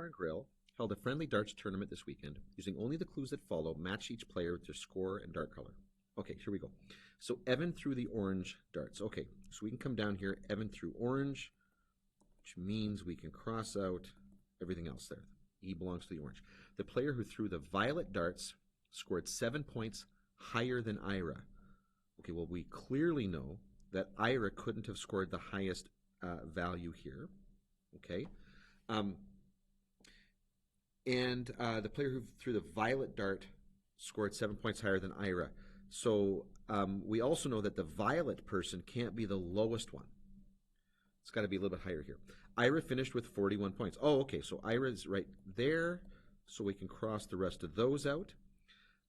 Bar and Grill held a friendly darts tournament this weekend. Using only the clues that follow, match each player with their score and dart color. Okay, here we go. So Evan threw the orange darts. Okay, so we can come down here. Evan threw orange, which means we can cross out everything else there. E belongs to the orange. The player who threw the violet darts scored 7 points higher than Ira. Okay, well, we clearly know that Ira couldn't have scored the highest value here. Okay. The player who threw the violet dart scored 7 points higher than Ira. So we also know that the violet person can't be the lowest one. It's got to be a little bit higher here. Ira finished with 41 points. Oh, okay, so Ira's right there, so we can cross the rest of those out.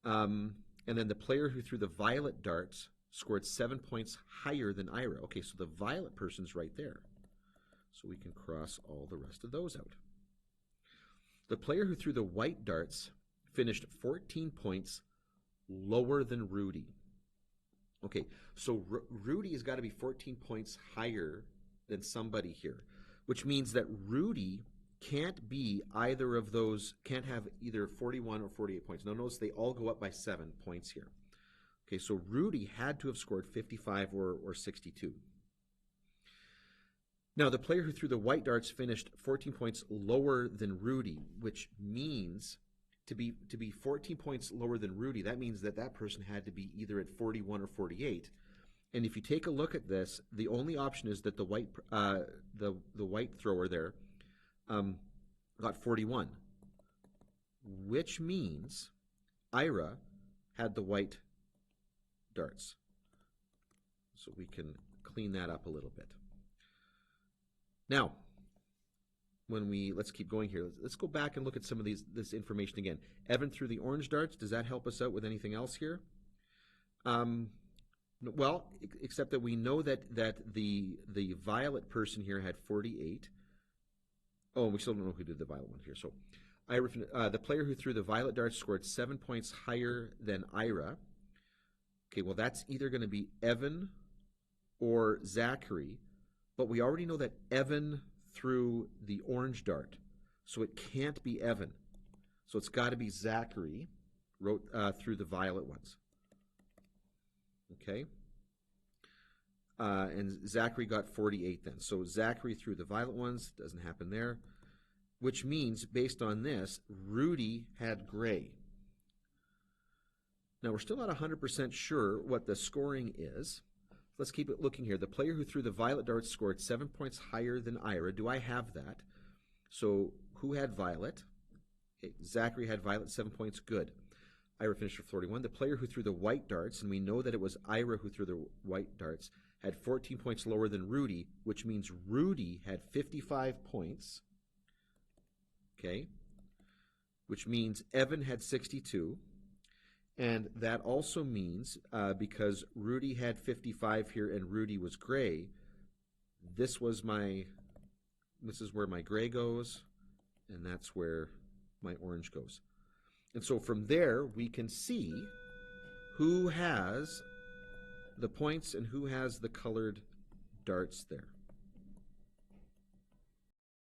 And then the player who threw the violet darts scored 7 points higher than Ira. Okay, so the violet person's right there. So we can cross all the rest of those out. The player who threw the white darts finished 14 points lower than Rudy. Okay, so Rudy has got to be 14 points higher than somebody here, which means that Rudy can't be either of those, can't have either 41 or 48 points. Now notice they all go up by 7 points here. Okay, so Rudy had to have scored 55 or 62. Now, the player who threw the white darts finished 14 points lower than Rudy, which means to be 14 points lower than Rudy, that means that that person had to be either at 41 or 48. And if you take a look at this, the only option is that the white thrower there got 41, which means Ira had the white darts. So we can clean that up a little bit. Now, let's keep going here. Let's go back and look at some of this information again. Evan threw the orange darts. Does that help us out with anything else here? Well, except that we know that the violet person here had 48. Oh, we still don't know who did the violet one here. So, the player who threw the violet darts scored 7 points higher than Ira. Okay, well, that's either going to be Evan or Zachary. But we already know that Evan threw the orange dart, so it can't be Evan. So it's got to be Zachary threw the violet ones. Okay? And Zachary got 48 then. So Zachary threw the violet ones. Doesn't happen there. Which means, based on this, Rudy had gray. Now, we're still not 100% sure what the scoring is. Let's keep it looking here. The player who threw the violet darts scored 7 points higher than Ira. Do I have that? So who had violet? Okay, Zachary had violet, 7 points. Good. Ira finished with 41. The player who threw the white darts, and we know that it was Ira who threw the white darts, had 14 points lower than Rudy, which means Rudy had 55 points. Okay? Which means Evan had 62. And that also means, because Rudy had 55 here and Rudy was gray, this is where my gray goes, and that's where my orange goes. And so from there, we can see who has the points and who has the colored darts there.